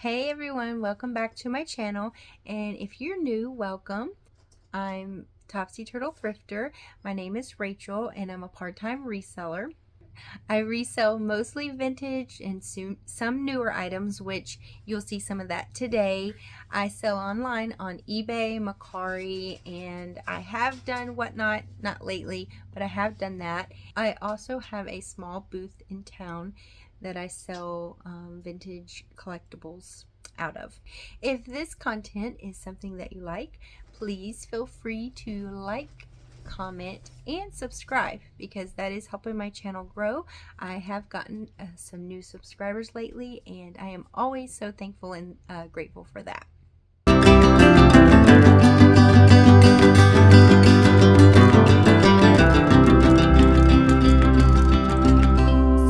Hey everyone, welcome back to my channel, and if you're new, welcome. I'm Topsy Turtle Thrifter. My name is Rachel and I'm a part-time reseller. I resell mostly vintage and some newer items, which you'll see some of that today. I sell online on eBay, Mercari, and I have done Whatnot, not lately, but I have done that. I also have a small booth in town that I sell vintage collectibles out of. If this content is something that you like, please feel free to like, comment, and subscribe, because that is helping my channel grow. I have gotten some new subscribers lately, and I am always so thankful and grateful for that.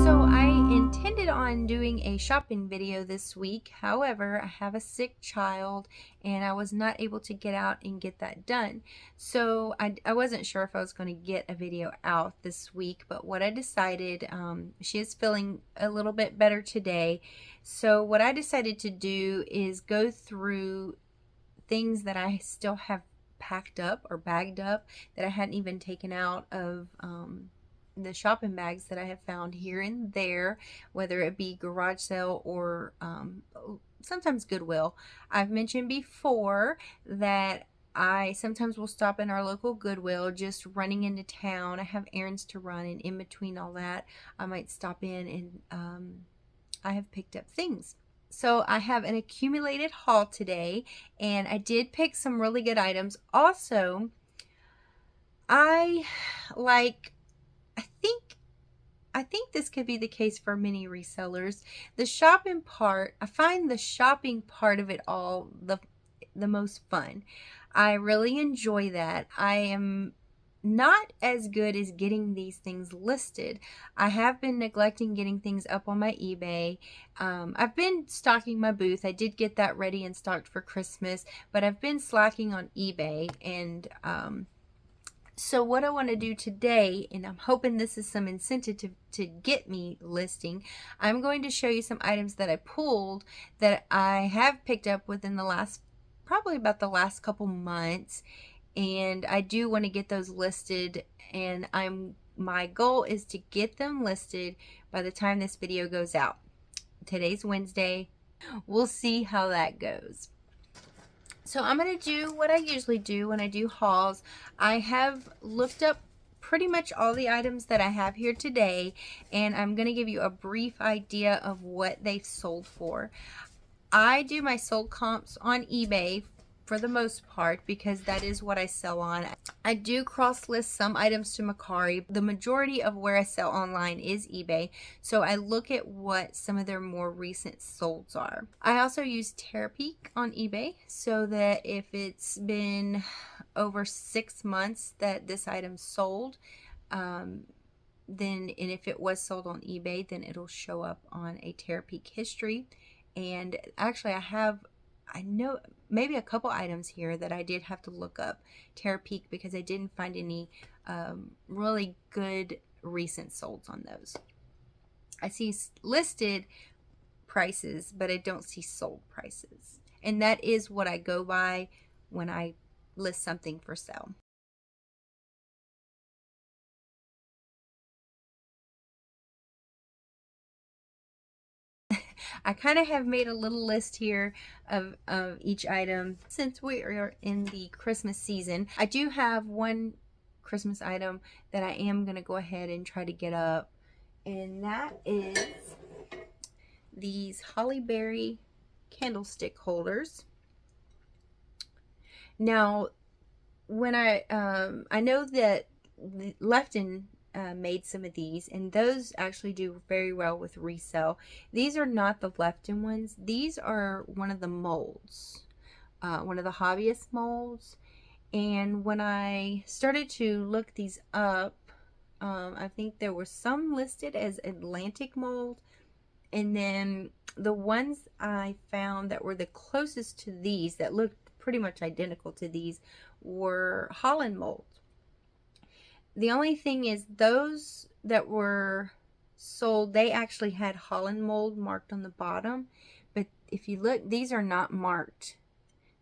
So I intended on doing a shopping video this week. However, I have a sick child and I was not able to get out and get that done. So I wasn't sure if I was going to get a video out this week, but what I decided, she is feeling a little bit better today. So what I decided to do is go through things that I still have packed up or bagged up that I hadn't even taken out of the shopping bags that I have found here and there, whether it be garage sale or sometimes Goodwill. I've mentioned before that I sometimes will stop in our local Goodwill just running into town. I have errands to run, and in between all that, I might stop in and I have picked up things. So I have an accumulated haul today, and I did pick some really good items. Also, I like, I think this could be the case for many resellers. The shopping part, I find the shopping part of it all the most fun. I really enjoy that. I am not as good as getting these things listed. I have been neglecting getting things up on my eBay. I've been stocking my booth. I did get that ready and stocked for Christmas, but I've been slacking on eBay. And so what I want to do today, and I'm hoping this is some incentive to get me listing, I'm going to show you some items that I pulled that I have picked up within the last, probably about the last couple months. And I do want to get those listed, and my goal is to get them listed by the time this video goes out. Today's Wednesday. We'll see how that goes. So I'm going to do what I usually do when I do hauls. I have looked up pretty much all the items that I have here today, and I'm going to give you a brief idea of what they've sold for. I do my sold comps on eBay for the most part, because that is what I sell on. I do cross list some items to Mercari. The majority of where I sell online is eBay, so I look at what some of their more recent solds are. I also use Terapeak on eBay, so that if it's been over 6 months that this item sold, and if it was sold on eBay, then it'll show up on a Terapeak history. And actually I know maybe a couple items here that I did have to look up Terapeak, because I didn't find any really good recent solds on those. I see listed prices, but I don't see sold prices. And that is what I go by when I list something for sale. I kind of have made a little list here of each item. Since we are in the Christmas season, I do have one Christmas item that I am going to go ahead and try to get up, and that is these holly berry candlestick holders. Now, when I know that Lefton made some of these, and those actually do very well with resell. These are not the Lefton ones. These are one of the molds, one of the hobbyist molds. And when I started to look these up, I think there were some listed as Atlantic mold, and then the ones I found that were the closest to these, that looked pretty much identical to these, were Holland mold. The only thing is, those that were sold, they actually had Holland mold marked on the bottom, but if you look, these are not marked.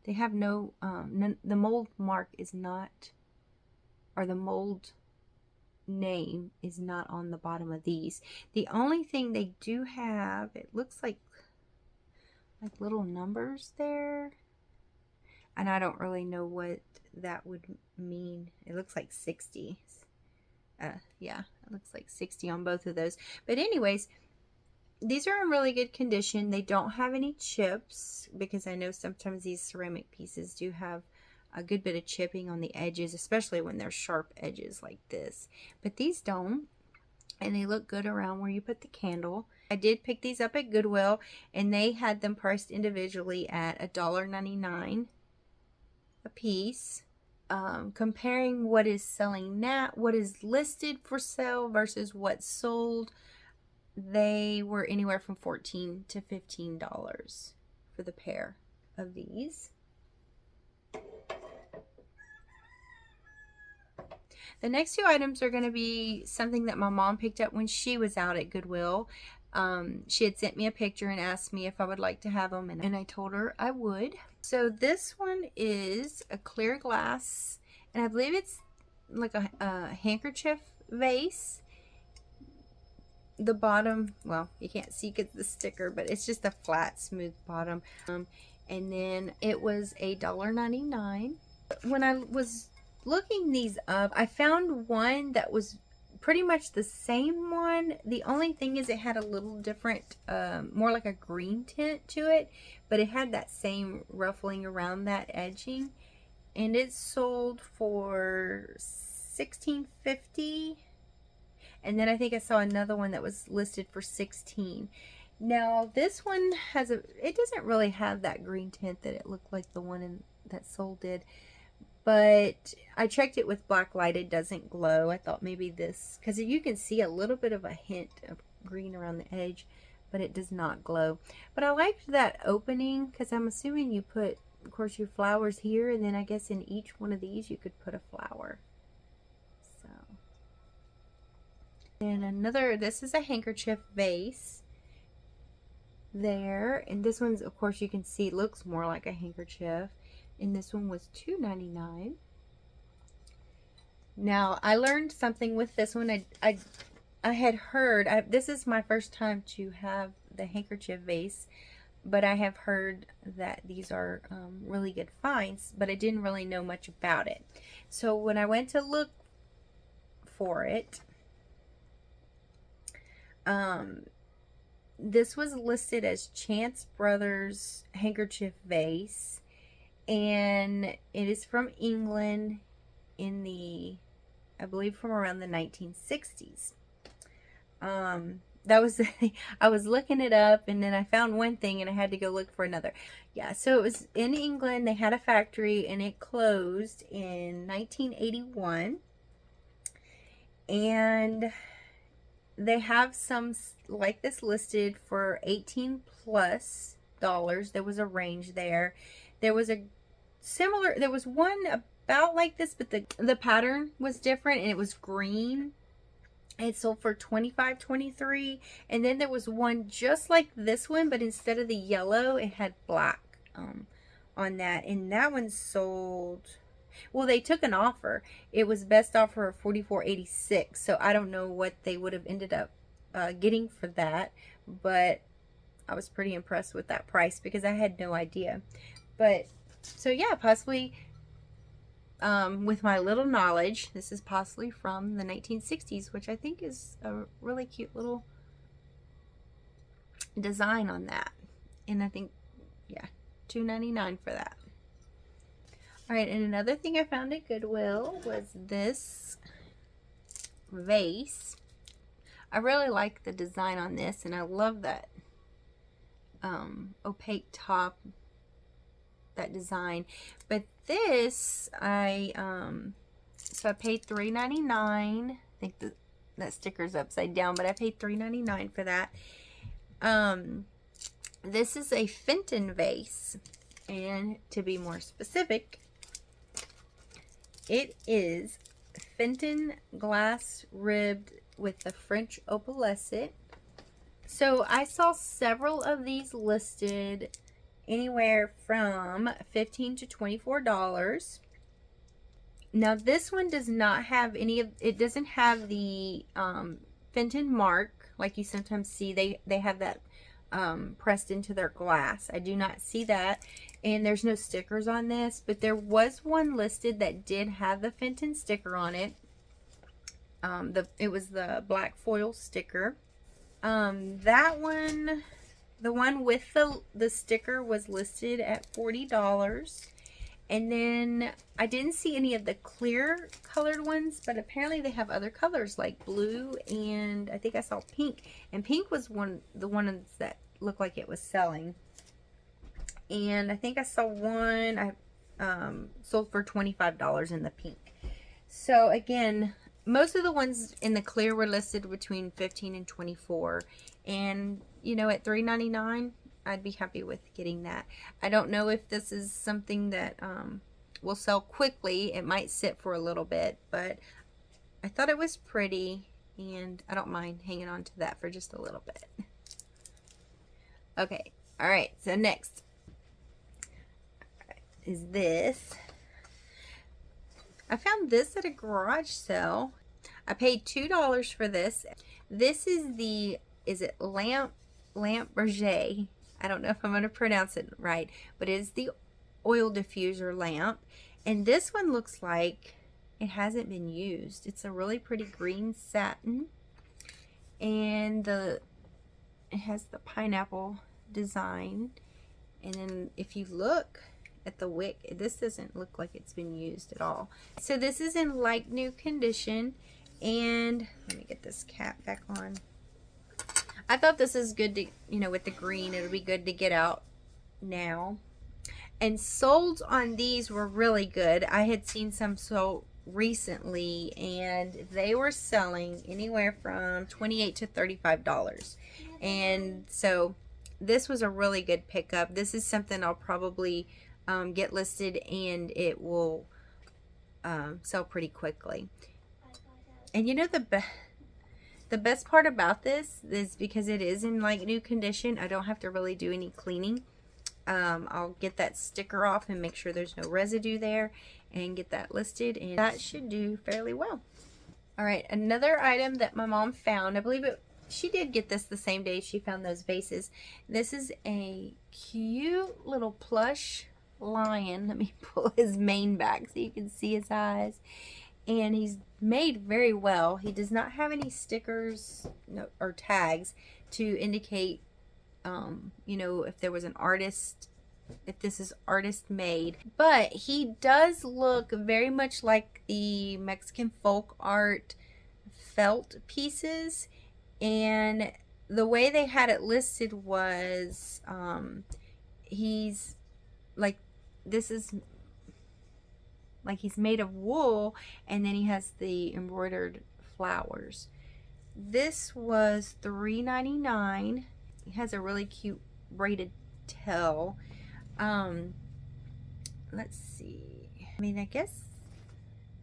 They have no, the mold mark is not, or the mold name is not on the bottom of these. The only thing they do have, it looks like little numbers there. And I don't really know what that would mean. It looks like 60. Yeah, it looks like 60 on both of those. But anyways, these are in really good condition. They don't have any chips, because I know sometimes these ceramic pieces do have a good bit of chipping on the edges, especially when they're sharp edges like this. But these don't, and they look good around where you put the candle. I did pick these up at Goodwill, and they had them priced individually at $1.99 a piece. Comparing what is selling now, what is listed for sale versus what's sold, they were anywhere from $14 to $15 for the pair of these. The next two items are going to be something that my mom picked up when she was out at Goodwill. She had sent me a picture and asked me if I would like to have them, and I told her I would. So this one is a clear glass, and I believe it's like a handkerchief vase. The bottom, well, you can't see because the sticker, but it's just a flat, smooth bottom. And then it was $1.99. When I was looking these up, I found one that was pretty much the same one. The only thing is it had a little different, more like a green tint to it, but it had that same ruffling around that edging, and it sold for $16.50. And then I think I saw another one that was listed for $16. Now this one has it doesn't really have that green tint that it looked like the one that sold did. But I checked it with black light. It doesn't glow. I thought maybe this, because you can see a little bit of a hint of green around the edge, but it does not glow. But I liked that opening, because I'm assuming you put, of course, your flowers here, and then I guess in each one of these you could put a flower. So, and another, this is a handkerchief vase there, and this one's, of course, you can see looks more like a handkerchief. And this one was $2.99. Now I learned something with this one. I had heard, this is my first time to have the handkerchief vase, but I have heard that these are really good finds, but I didn't really know much about it. So when I went to look for it, this was listed as Chance Brothers handkerchief vase. And it is from England in the, I believe, from around the 1960s. That was, I was looking it up, and then I found one thing and I had to go look for another. Yeah, so it was in England. They had a factory, and it closed in 1981. And they have some like this listed for $18 plus. There was a range there. There was a similar, there was one about like this, but the pattern was different, and it was green. It sold for $25, $23. And then there was one just like this one, but instead of the yellow, it had black on that. And that one sold, well, they took an offer. It was best offer of $44.86. So I don't know what they would have ended up getting for that, but I was pretty impressed with that price because I had no idea. But so yeah, possibly with my little knowledge, this is possibly from the 1960s, which I think is a really cute little design on that. And I think, yeah, $2.99 for that. All right, and another thing I found at Goodwill was this vase. I really like the design on this, and I love that opaque top, that design. But this, so I paid $3.99. I think that sticker's upside down, but I paid $3.99 for that. This is a Fenton vase, and to be more specific, it is Fenton glass ribbed with the French opalescent. So I saw several of these listed anywhere from $15 to $24. Now this one does not have any of, it doesn't have the Fenton mark like you sometimes see. They have that pressed into their glass. I do not see that, and there's no stickers on this, but there was one listed that did have the Fenton sticker on it. It was the black foil sticker. That one, the one with the sticker, was listed at $40. And then I didn't see any of the clear colored ones, but apparently they have other colors like blue, and I think I saw pink. And pink was the one that looked like it was selling. And I think I saw one I sold for $25 in the pink. So again, most of the ones in the clear were listed between $15 and $24. And you know, at $3.99, I'd be happy with getting that. I don't know if this is something that will sell quickly. It might sit for a little bit, but I thought it was pretty, and I don't mind hanging on to that for just a little bit. Okay, all right, so next is this. I found this at a garage sale. I paid $2 for this. This is the, is it Lamp Berger? I don't know if I'm going to pronounce it right, but it is the oil diffuser lamp. And this one looks like it hasn't been used. It's a really pretty green satin. And it has the pineapple design. And then if you look at the wick, this doesn't look like it's been used at all. So this is in like new condition. And let me get this cap back on. I thought this is good to, you know, with the green, it'll be good to get out now. And solds on these were really good. I had seen some sold recently, and they were selling anywhere from $28 to $35. And so this was a really good pickup. This is something I'll probably get listed, and it will sell pretty quickly. And you know, the best part about this is because it is in like new condition, I don't have to really do any cleaning. I'll get that sticker off and make sure there's no residue there and get that listed, and that should do fairly well. All right, another item that my mom found, I believe she did get this the same day she found those vases. This is a cute little plush lion. Let me pull his mane back so you can see his eyes. And he's made very well. He does not have any stickers or tags to indicate, you know, if there was an artist, if this is artist made. But he does look very much like the Mexican folk art felt pieces. And the way they had it listed was, he's like, this is like he's made of wool, and then he has the embroidered flowers. This was $3.99. It has a really cute braided tail. Let's see. I mean, I guess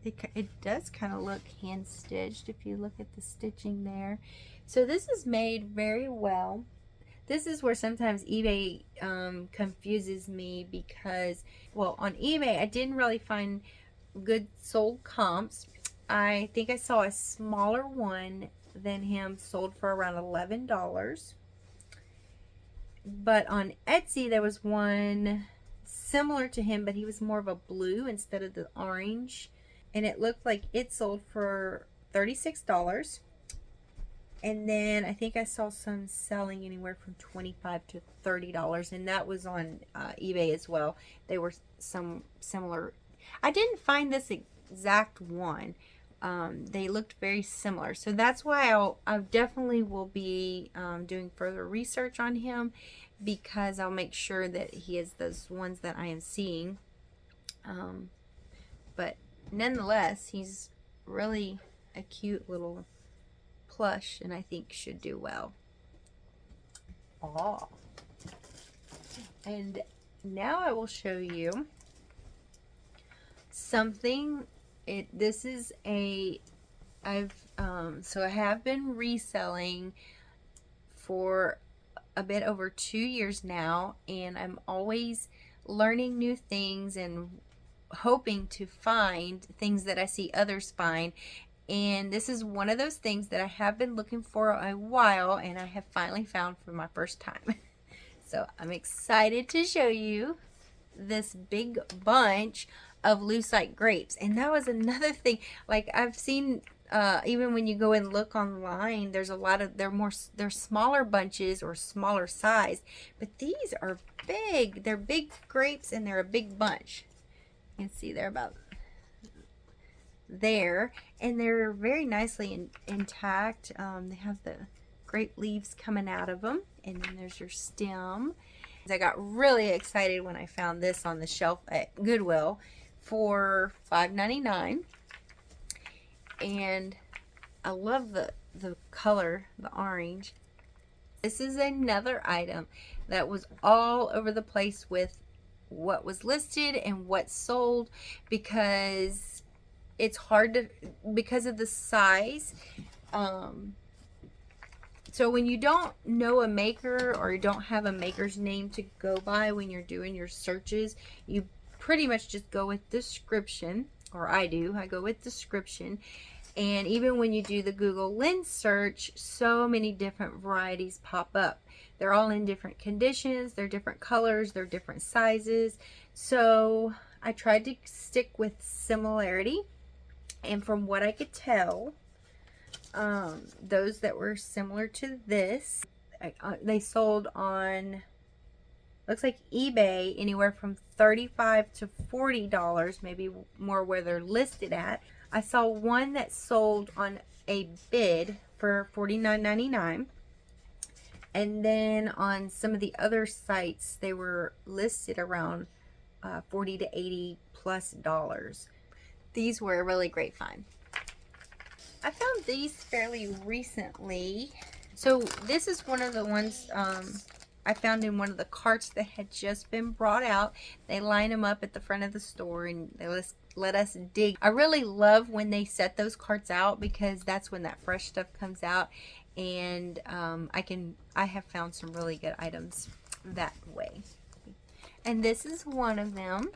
it does kind of look hand stitched if you look at the stitching there. So this is made very well. This is where sometimes eBay confuses me because, well, on eBay I didn't really find good sold comps. I think I saw a smaller one than him sold for around $11. But on Etsy there was one similar to him, but he was more of a blue instead of the orange. And it looked like it sold for $36. And then I think I saw some selling anywhere from $25 to $30, and that was on eBay as well. They were some similar. I didn't find this exact one. They looked very similar, so that's why I definitely will be doing further research on him, because I'll make sure that he is those ones that I am seeing. But nonetheless, he's really a cute little plush, and I think should do well. Oh, and now I will show you something. This is so I have been reselling for a bit over 2 years now, and I'm always learning new things and hoping to find things that I see others find. And this is one of those things that I have been looking for a while, and I have finally found for my first time. So I'm excited to show you this big bunch of Lucite grapes. And that was another thing, like I've seen even when you go and look online, there's a lot of they're smaller bunches or smaller size, but these are big. They're big grapes and they're a big bunch. You can see they're about there, and they're very nicely intact. They have the grape leaves coming out of them, and then there's your stem. I got really excited when I found this on the shelf at Goodwill for $5.99, and I love the color, the orange. This is another item that was all over the place with what was listed and what sold, because it's hard to, because of the size. So when you don't know a maker, or you don't have a maker's name to go by when you're doing your searches, you pretty much just go with description, or I do. I go with description. And even when you do the Google Lens search, so many different varieties pop up. They're all in different conditions, they're different colors, they're different sizes. So I tried to stick with similarity, and from what I could tell, those that were similar to this, they sold on, looks like eBay, anywhere from $35 to $40, maybe more where they're listed at. I saw one that sold on a bid for $49.99, and then on some of the other sites they were listed around $40 to $80 plus. These were a really great find. I found these fairly recently. So this is one of the ones I found in one of the carts that had just been brought out. They line them up at the front of the store and they let us dig. I really love when they set those carts out, because that's when that fresh stuff comes out, and I have found some really good items that way. And this is one of them.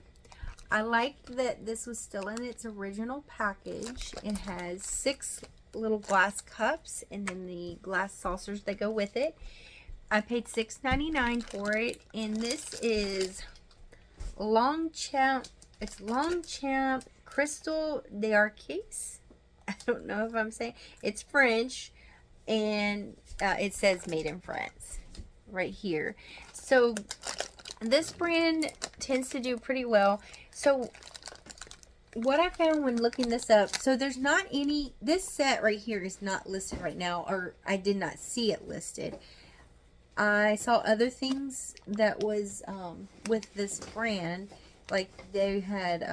I like that this was still in its original package. It has 6 little glass cups and then the glass saucers that go with it. I paid $6.99 for it, and this is Longchamp. It's Longchamp Crystal d'Arquise. I don't know if I'm saying it's French, and it says made in France right here. So this brand tends to do pretty well. So what I found when looking this up, so there's not any, this set right here is not listed right now, or I did not see it listed. I saw other things that was with this brand, like they had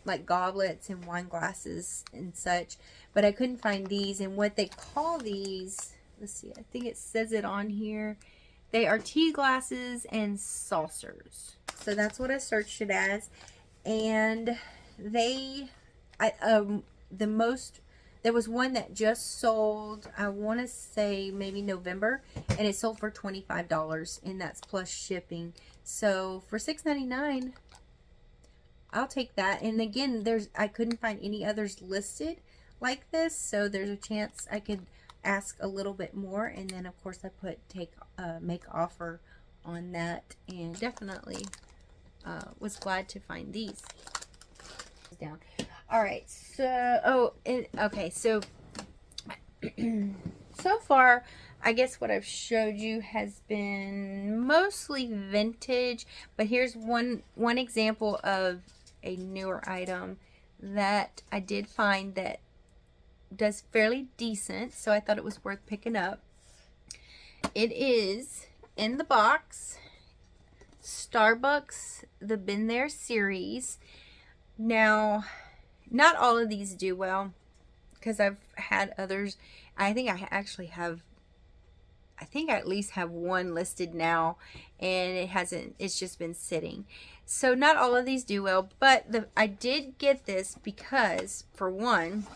like goblets and wine glasses and such, but I couldn't find these. And what they call these, let's see, I think it says it on here, they are tea glasses and saucers. So that's what I searched it as. And there was one that just sold, I want to say maybe November, and it sold for $25, and that's plus shipping. So for $6.99, I'll take that. And again, I couldn't find any others listed like this, so there's a chance I could ask a little bit more, and then of course I put make offer on that, and definitely was glad to find these. Down. All right, so okay, so so far I guess what I've showed you has been mostly vintage, but here's one example of a newer item that I did find that does fairly decent, so I thought it was worth picking up. It is in the box, Starbucks the Been There series. Now, not all of these do well, because I've had others. I think I actually have, I think I at least have one listed now, and it's just been sitting. So not all of these do well, but I did get this because, for one,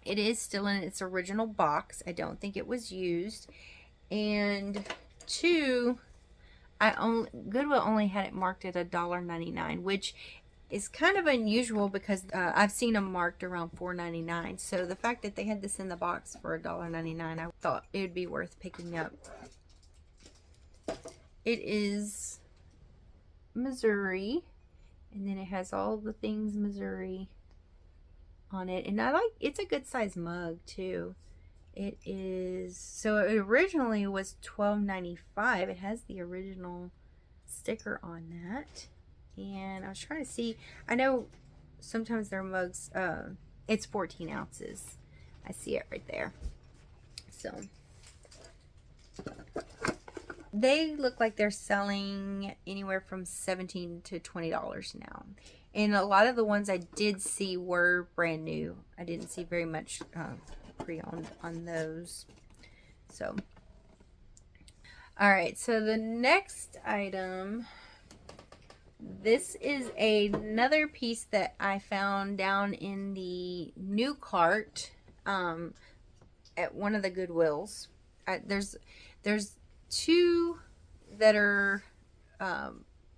it is still in its original box. I don't think it was used. And two, Goodwill only had it marked at $1.99, which is kind of unusual because I've seen them marked around $4.99. So the fact that they had this in the box for $1.99, I thought it would be worth picking up. It is Missouri, and then it has all the things Missouri on it, and it's a good size mug too. It is, so it originally was $12.95. It has the original sticker on that. And I was trying to see, I know sometimes their mugs, it's 14 ounces. I see it right there. So they look like they're selling anywhere from $17 to $20 now. And a lot of the ones I did see were brand new. I didn't see very much pre-owned on those. So, all right, so the next item, this is another piece that I found down in the new cart at one of the Goodwills. There's two that are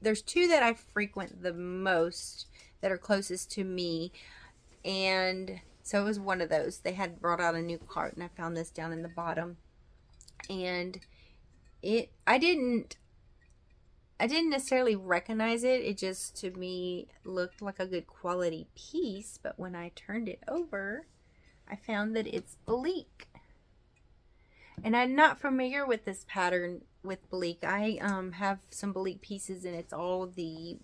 there's two that I frequent the most that are closest to me, and so it was one of those. They had brought out a new cart, and I found this down in the bottom, and I didn't necessarily recognize it. It just, to me, looked like a good quality piece, but when I turned it over, I found that it's BELLEEK. And I'm not familiar with this pattern with BELLEEK. I have some BELLEEK pieces, and it's all the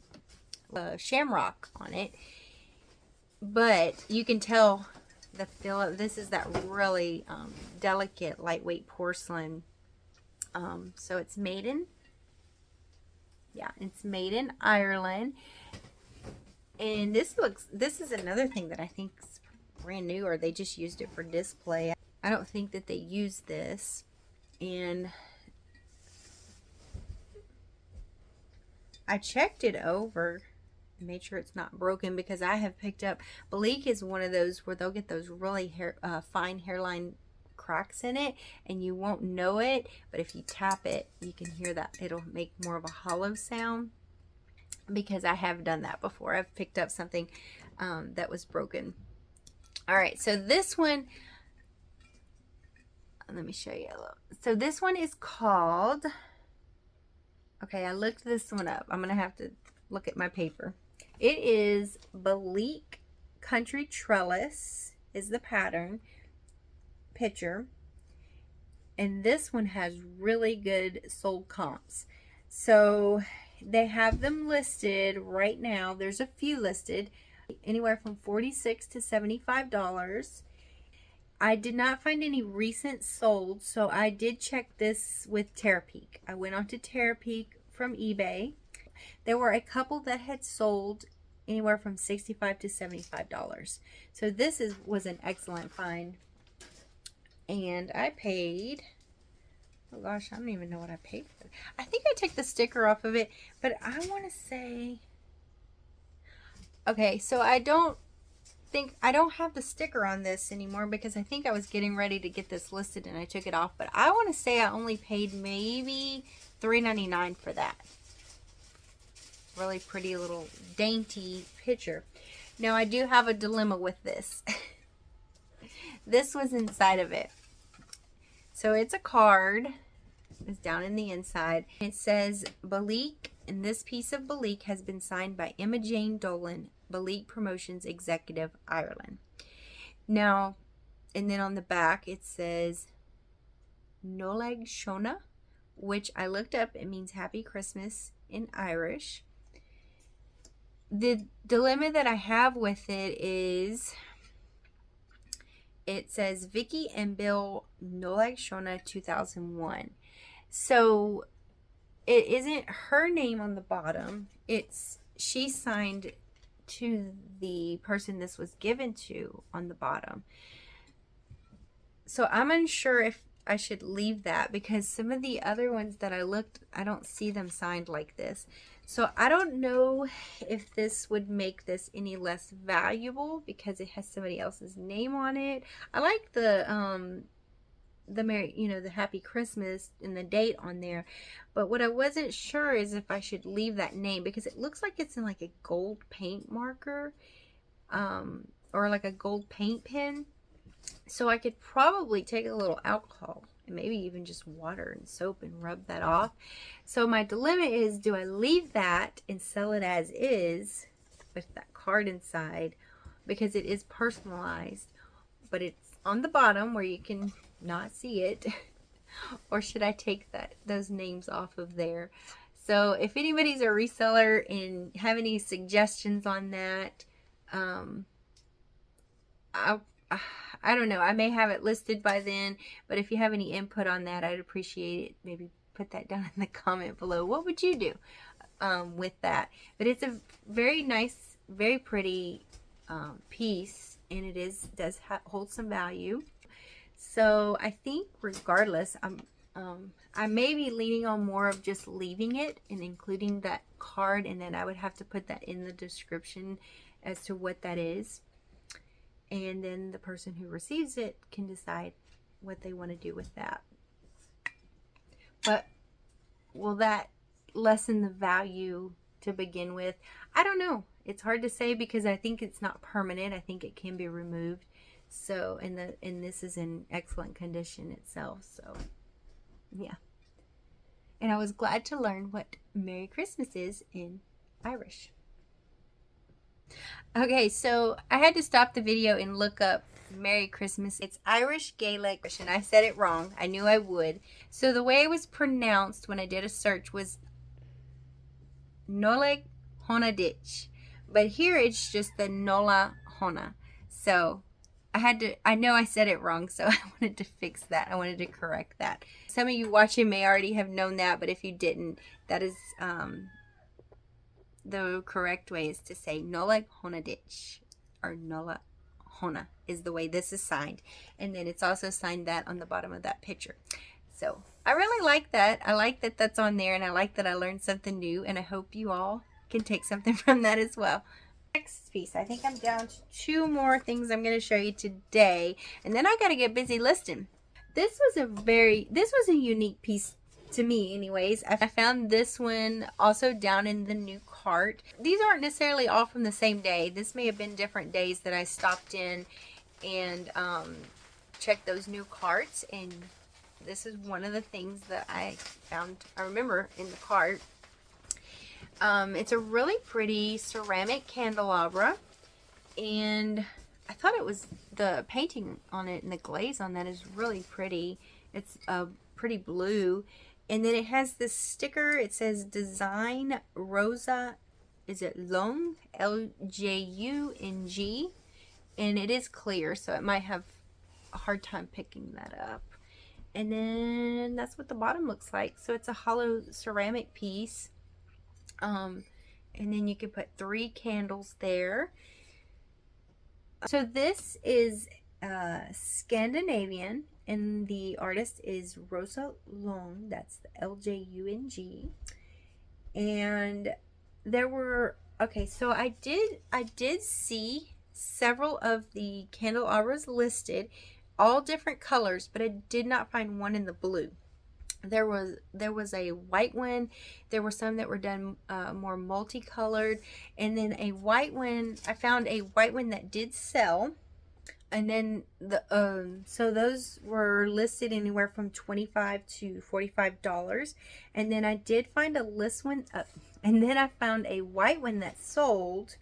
shamrock on it. But you can tell the feel of this is that really delicate, lightweight porcelain. So it's made in, it's made in Ireland. And this is another thing that I think is brand new, or they just used it for display. I don't think that they used this. And I checked it over, made sure it's not broken, because I have picked up, BELLEEK is one of those where they'll get those really fine hairline cracks in it, and you won't know it, but if you tap it, you can hear that it'll make more of a hollow sound, because I have done that before. I've picked up something that was broken. All right, so this one, let me show you a little. So this one is called, okay, I looked this one up. I'm gonna have to look at my paper. It is BELLEEK Country Trellis is the pattern picture, and this one has really good sold comps. So they have them listed right now. There's a few listed, anywhere from $46 to $75. I did not find any recent sold, so I did check this with Terapeak. I went on to Terapeak from eBay. There were a couple that had sold anywhere from $65 to $75. So this was an excellent find. And I paid, oh gosh, I don't even know what I paid for it. I think I took the sticker off of it, but I want to say, okay, so I don't have the sticker on this anymore, because I think I was getting ready to get this listed and I took it off, but I want to say I only paid maybe $3.99 for that. Really pretty little dainty picture. Now I do have a dilemma with this. This was inside of it. So it's a card. It's down in the inside. It says BELLEEK, and this piece of BELLEEK has been signed by Emma Jane Dolan, BELLEEK Promotions Executive, Ireland. Now, and then on the back it says Nolag Shona, which I looked up. It means Happy Christmas in Irish. The dilemma that I have with it is, it says Vicky and Bill Nolag Shona 2001. So it isn't her name on the bottom. She signed to the person this was given to on the bottom. So I'm unsure if I should leave that, because some of the other ones that I looked, I don't see them signed like this. So I don't know if this would make this any less valuable because it has somebody else's name on it. I like the the Merry, you know, the Happy Christmas and the date on there. But what I wasn't sure is if I should leave that name, because it looks like it's in like a gold paint marker, or like a gold paint pen. So I could probably take a little alcohol and maybe even just water and soap and rub that off. So my dilemma is, do I leave that and sell it as is with that card inside, because it is personalized, but it's on the bottom where you can not see it, or should I take those names off of there? So if anybody's a reseller and have any suggestions on that, I don't know. I may have it listed by then, but if you have any input on that, I'd appreciate it. Maybe put that down in the comment below. What would you do with that? But it's a very nice, very pretty piece, and it does hold some value. So I think regardless, I may be leaning on more of just leaving it and including that card, and then I would have to put that in the description as to what that is. And then the person who receives it can decide what they want to do with that. But will that lessen the value to begin with? I don't know. It's hard to say because I think it's not permanent. I think it can be removed. So, and this is in excellent condition itself. So, yeah. And I was glad to learn what Merry Christmas is in Irish. Okay, so I had to stop the video and look up Merry Christmas. It's Irish Gaelic, and I said it wrong. I knew I would. So the way it was pronounced when I did a search was Noleg Hona Ditch. But here it's just the Nola Hona. So I know I said it wrong, so I wanted to fix that. I wanted to correct that. Some of you watching may already have known that, but if you didn't, that is the correct way is to say Noleg Hona Ditch, or Nola Hona is the way this is signed. And then it's also signed that on the bottom of that picture. So I really like that. I like that that's on there, and I like that I learned something new, and I hope you all can take something from that as well. Next piece, I think I'm down to 2 more things I'm going to show you today, and then I got to get busy listing. This was a unique piece to me anyways. I found this one also down in the new cart. These aren't necessarily all from the same day. This may have been different days that I stopped in and checked those new carts, and this is one of the things that I remember in the cart. It's a really pretty ceramic candelabra, and I thought it was the painting on it and the glaze on that is really pretty. It's a pretty blue. And then it has this sticker. It says Design Rosa, is it Lung? L-J-U-N-G. And it is clear, so it might have a hard time picking that up. And then that's what the bottom looks like. So it's a hollow ceramic piece. And then you can put 3 candles there. So this is Scandinavian, and the artist is Rosa Lung. That's the L-J-U-N-G. And there were, okay, so I did see several of the candelabras listed, all different colors, but I did not find one in the blue. There was a white one. There were some that were done more multicolored, and then a white one. I found a white one that did sell, and then so those were listed anywhere from $25 to $45. And then I did find a list one, and then I found a white one that sold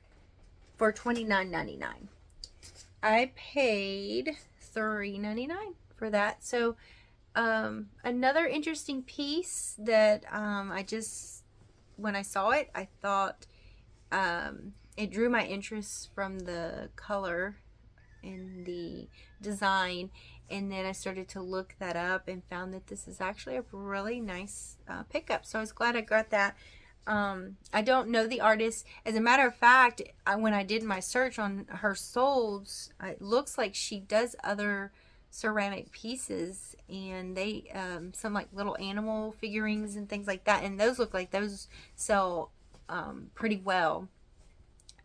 for $29.99. I paid $3.99 for that. So another interesting piece that when I saw it, I thought it drew my interest from the color and the design, and then I started to look that up and found that this is actually a really nice pickup. So I was glad I got that. I don't know the artist. As a matter of fact, when I did my search on her solds, it looks like she does other ceramic pieces, and they some like little animal figurines and things like that, and those look like those sell pretty well.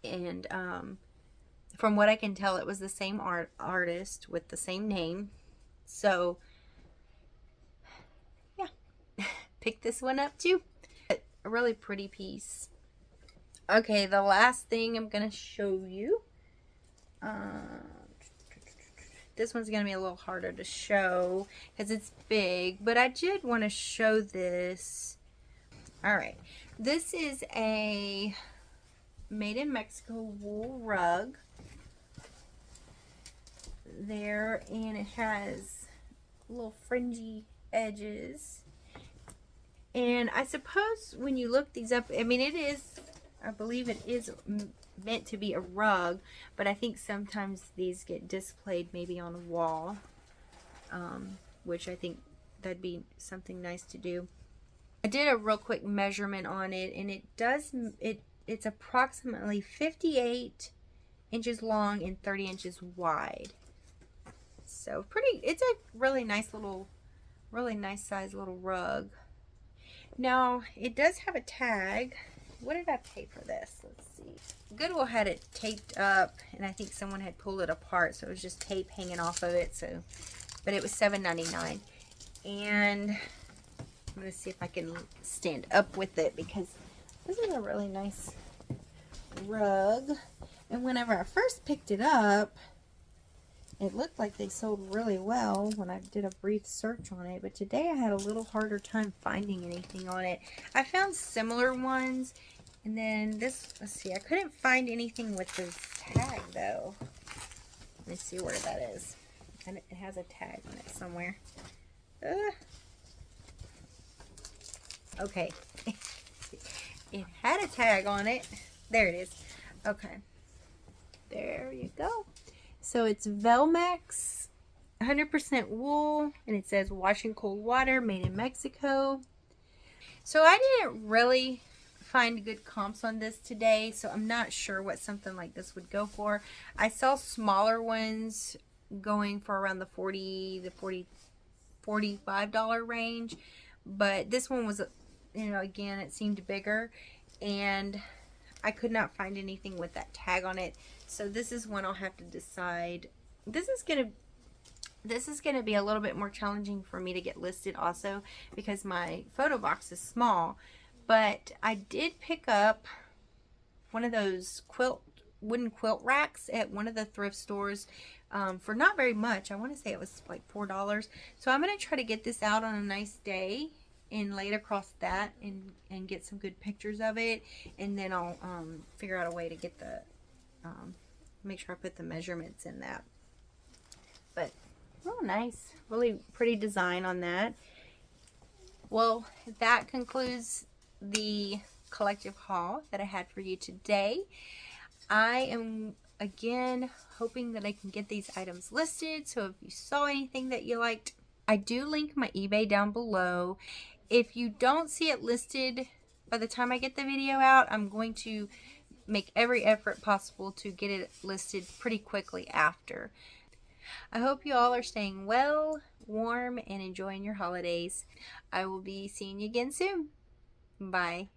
And from what I can tell, it was the same artist with the same name. So pick this one up too. A really pretty piece. Okay, the last thing I'm going to show you. This one's going to be a little harder to show because it's big, but I did want to show this. All right, this is a made in Mexico wool rug there, and it has little fringy edges. And I suppose when you look these up, I mean, it is, I believe it is meant to be a rug, but I think sometimes these get displayed maybe on a wall, which I think that'd be something nice to do. I did a real quick measurement on it, and it's approximately 58 inches long and 30 inches wide. So it's a really nice size little rug. Now it does have a tag. What did I pay for this? Let's see. Goodwill had it taped up, and I think someone had pulled it apart, so it was just tape hanging off of it. But it was $7.99, and I'm gonna see if I can stand up with it because this is a really nice rug. And whenever I first picked it up, it looked like they sold really well when I did a brief search on it, but today I had a little harder time finding anything on it. I found similar ones, and then this, let's see, I couldn't find anything with this tag though. Let me see where that is. And it has a tag on it somewhere. Okay. It had a tag on it. There it is. Okay. There you go. So it's Velmex, 100% wool, and it says wash in cold water, made in Mexico. So I didn't really find good comps on this today, so I'm not sure what something like this would go for. I saw smaller ones going for around the $45 range, but this one was, you know, again, it seemed bigger, and I could not find anything with that tag on it. So this is one I'll have to decide. This is gonna be a little bit more challenging for me to get listed also because my photo box is small. But I did pick up one of those wooden quilt racks at one of the thrift stores for not very much. I want to say it was like $4. So I'm gonna try to get this out on a nice day and lay it across that and get some good pictures of it, and then I'll figure out a way to get the make sure I put the measurements in that. But oh, nice, really pretty design on that. Well, that concludes the collective haul that I had for you today. I am again hoping that I can get these items listed, so if you saw anything that you liked, I do link my eBay down below. If you don't see it listed by the time I get the video out, I'm going to make every effort possible to get it listed pretty quickly after. I hope you all are staying well, warm, and enjoying your holidays. I will be seeing you again soon. Bye.